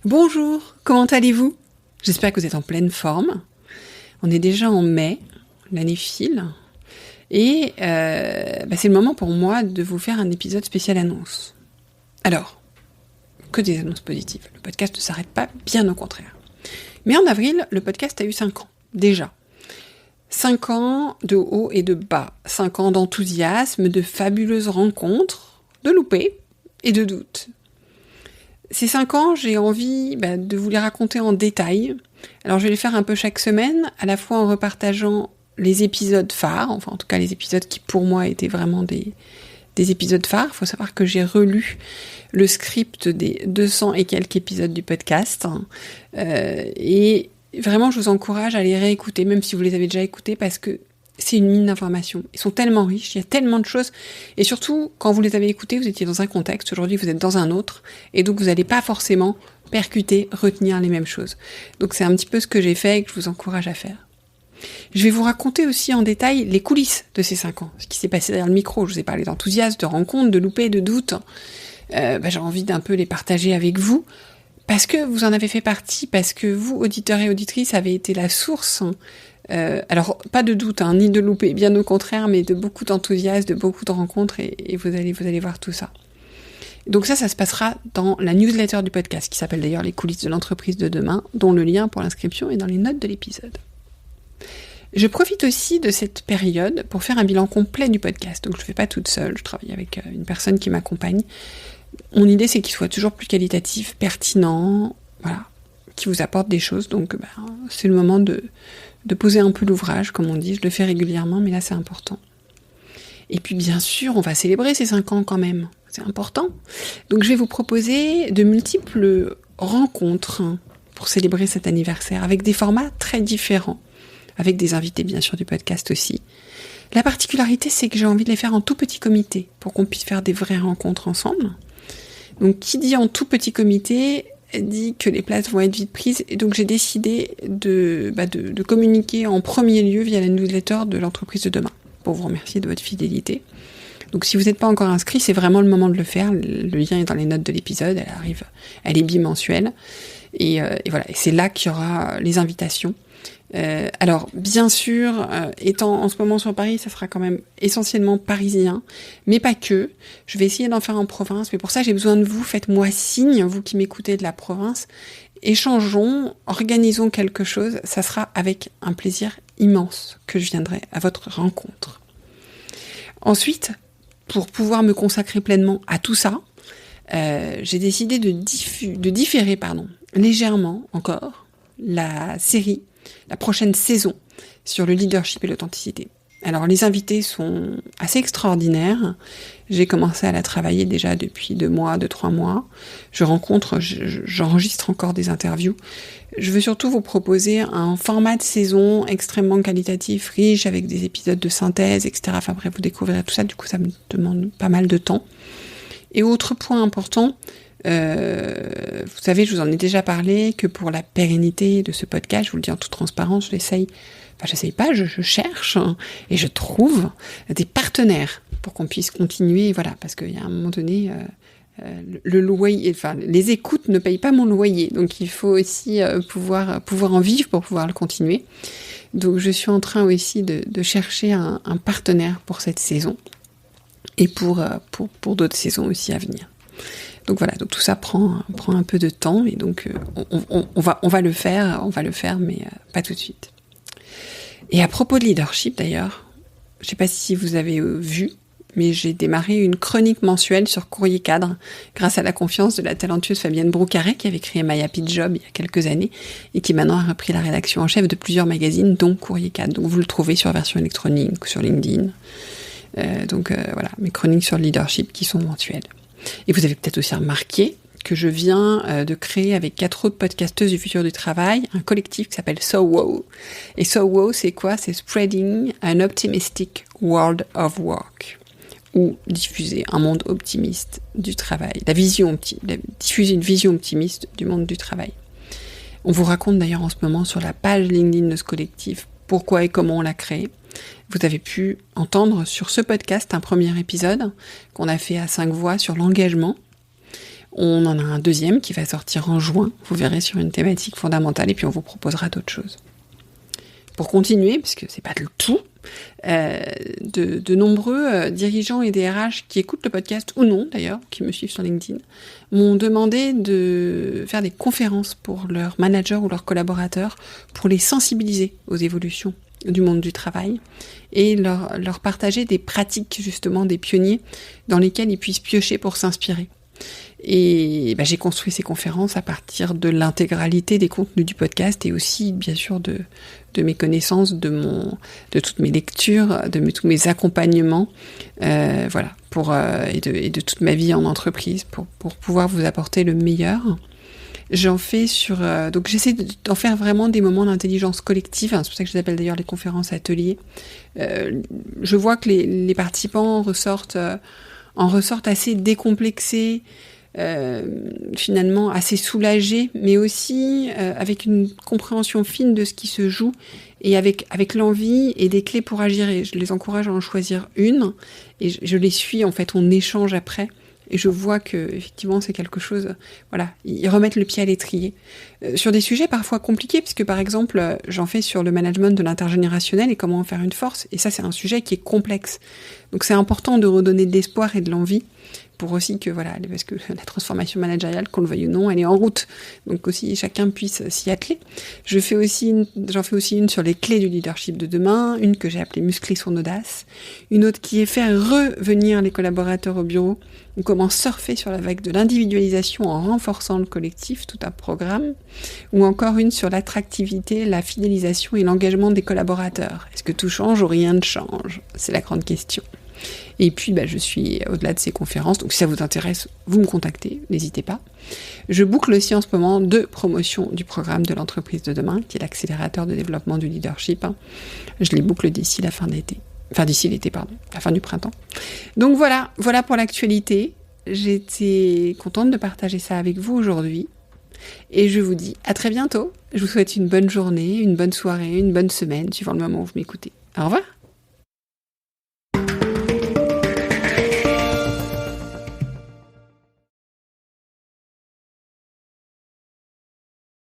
Bonjour, comment allez-vous ? J'espère que vous êtes en pleine forme. On est déjà en mai, l'année file. Et c'est le moment pour moi de vous faire un épisode spécial annonce. Alors, que des annonces positives. Le podcast ne s'arrête pas, bien au contraire. Mais en avril, le podcast a eu 5 ans, déjà. 5 ans de haut et de bas. 5 ans d'enthousiasme, de fabuleuses rencontres, de loupés et de doutes. Ces 5 ans, j'ai envie de vous les raconter en détail. Alors je vais les faire un peu chaque semaine, à la fois en repartageant les épisodes phares, enfin en tout cas les épisodes qui pour moi étaient vraiment des épisodes phares. Il faut savoir que j'ai relu le script des 200 et quelques épisodes du podcast. Et vraiment je vous encourage à les réécouter, même si vous les avez déjà écoutés, parce que c'est une mine d'informations. Ils sont tellement riches, il y a tellement de choses. Et surtout, quand vous les avez écoutés, vous étiez dans un contexte. Aujourd'hui, vous êtes dans un autre. Et donc, vous n'allez pas forcément percuter, retenir les mêmes choses. Donc, c'est un petit peu ce que j'ai fait et que je vous encourage à faire. Je vais vous raconter aussi en détail les coulisses de ces 5 ans. Ce qui s'est passé derrière le micro. Je vous ai parlé d'enthousiasme, de rencontres, de loupés, de doutes. J'ai envie d'un peu les partager avec vous. Parce que vous en avez fait partie. Parce que vous, auditeurs et auditrices, avez été la source. Alors, pas de doute, ni de loupé, bien au contraire, mais de beaucoup d'enthousiasme, de beaucoup de rencontres, et vous allez voir tout ça. Donc ça se passera dans la newsletter du podcast, qui s'appelle d'ailleurs Les coulisses de l'entreprise de demain, dont le lien pour l'inscription est dans les notes de l'épisode. Je profite aussi de cette période pour faire un bilan complet du podcast. Donc je ne fais pas toute seule, je travaille avec une personne qui m'accompagne. Mon idée, c'est qu'il soit toujours plus qualitatif, pertinent, voilà, qui vous apporte des choses. Donc c'est le moment de poser un peu l'ouvrage, comme on dit. Je le fais régulièrement, mais là, c'est important. Et puis, bien sûr, on va célébrer ces 5 ans quand même. C'est important. Donc, je vais vous proposer de multiples rencontres pour célébrer cet anniversaire, avec des formats très différents, avec des invités, bien sûr, du podcast aussi. La particularité, c'est que j'ai envie de les faire en tout petit comité, pour qu'on puisse faire des vraies rencontres ensemble. Donc, qui dit en tout petit comité dit que les places vont être vite prises, et donc j'ai décidé de communiquer en premier lieu via la newsletter de l'entreprise de demain, pour vous remercier de votre fidélité. Donc si vous n'êtes pas encore inscrit, c'est vraiment le moment de le faire. Le lien est dans les notes de l'épisode, elle est bimensuelle, et voilà, et c'est là qu'il y aura les invitations. Alors, bien sûr, étant en ce moment sur Paris, ça sera quand même essentiellement parisien, mais pas que. Je vais essayer d'en faire en province, mais pour ça, j'ai besoin de vous. Faites-moi signe, vous qui m'écoutez de la province. Échangeons, organisons quelque chose. Ça sera avec un plaisir immense que je viendrai à votre rencontre. Ensuite, pour pouvoir me consacrer pleinement à tout ça, j'ai décidé de différer légèrement encore la prochaine saison sur le leadership et l'authenticité. Alors les invités sont assez extraordinaires. J'ai commencé à la travailler déjà depuis 2-3 mois. J'enregistre encore des interviews. Je veux surtout vous proposer un format de saison extrêmement qualitatif, riche, avec des épisodes de synthèse, etc. Enfin bref, vous découvrirez tout ça. Du coup, ça me demande pas mal de temps. Et autre point important, vous savez, je vous en ai déjà parlé, que pour la pérennité de ce podcast, je vous le dis en toute transparence, je cherche et je trouve des partenaires pour qu'on puisse continuer, voilà, parce qu'il y a un moment donné, le loyer, les écoutes ne payent pas mon loyer, donc il faut aussi pouvoir en vivre pour pouvoir le continuer. Donc je suis en train aussi de chercher un partenaire pour cette saison et pour d'autres saisons aussi à venir. Donc voilà, donc tout ça prend un peu de temps, et donc on va le faire, mais pas tout de suite. Et à propos de leadership d'ailleurs, je ne sais pas si vous avez vu, mais j'ai démarré une chronique mensuelle sur Courrier Cadre grâce à la confiance de la talentueuse Fabienne Broucaret, qui avait créé My Happy Job il y a quelques années et qui maintenant a repris la rédaction en chef de plusieurs magazines, dont Courrier Cadre. Donc vous le trouvez sur version électronique ou sur LinkedIn. Voilà, mes chroniques sur le leadership qui sont mensuelles. Et vous avez peut-être aussi remarqué que je viens de créer avec 4 autres podcasteuses du futur du travail un collectif qui s'appelle So Wow. Et So Wow, c'est quoi ? C'est Spreading an Optimistic World of Work, ou diffuser un monde optimiste du travail, diffuser une vision optimiste du monde du travail. On vous raconte d'ailleurs en ce moment sur la page LinkedIn de ce collectif pourquoi et comment on l'a créé. Vous avez pu entendre sur ce podcast un premier épisode qu'on a fait à 5 voix sur l'engagement. On en a un deuxième qui va sortir en juin, vous verrez, sur une thématique fondamentale, et puis on vous proposera d'autres choses. Pour continuer, parce que c'est pas le tout, de nombreux dirigeants et DRH qui écoutent le podcast, ou non d'ailleurs, qui me suivent sur LinkedIn, m'ont demandé de faire des conférences pour leurs managers ou leurs collaborateurs pour les sensibiliser aux évolutions du monde du travail et leur partager des pratiques justement des pionniers dans lesquels ils puissent piocher pour s'inspirer. Et j'ai construit ces conférences à partir de l'intégralité des contenus du podcast et aussi bien sûr de mes connaissances, de toutes mes lectures, tous mes accompagnements, et de toute ma vie en entreprise pour pouvoir vous apporter le meilleur. J'en fais donc j'essaie d'en faire vraiment des moments d'intelligence collective, c'est pour ça que je les appelle d'ailleurs les conférences ateliers. Je vois que les participants en ressortent assez décomplexés, finalement assez soulagés, mais aussi avec une compréhension fine de ce qui se joue et avec l'envie et des clés pour agir. Et je les encourage à en choisir une et je les suis, en fait, on échange après. Et je vois que effectivement c'est quelque chose, voilà, ils remettent le pied à l'étrier sur des sujets parfois compliqués, puisque par exemple j'en fais sur le management de l'intergénérationnel et comment en faire une force, et ça c'est un sujet qui est complexe. Donc c'est important de redonner de l'espoir et de l'envie pour aussi que parce que la transformation managériale, qu'on le veuille ou non, elle est en route. Donc aussi chacun puisse s'y atteler. J'en fais aussi une sur les clés du leadership de demain, une que j'ai appelée Muscler son audace, une autre qui est faire revenir les collaborateurs au bureau, ou comment surfer sur la vague de l'individualisation en renforçant le collectif, tout un programme, ou encore une sur l'attractivité, la fidélisation et l'engagement des collaborateurs. Est-ce que tout change ou rien ne change ? C'est la grande question. Et puis je suis au-delà de ces conférences, donc si ça vous intéresse, vous me contactez, n'hésitez pas. Je boucle aussi en ce moment 2 promotions du programme de l'entreprise de demain, qui est l'accélérateur de développement du leadership. Je les boucle d'ici la fin d'été. Enfin d'ici l'été, la fin du printemps. Donc voilà pour l'actualité. J'étais contente de partager ça avec vous aujourd'hui. Et je vous dis à très bientôt. Je vous souhaite une bonne journée, une bonne soirée, une bonne semaine, suivant le moment où vous m'écoutez. Au revoir.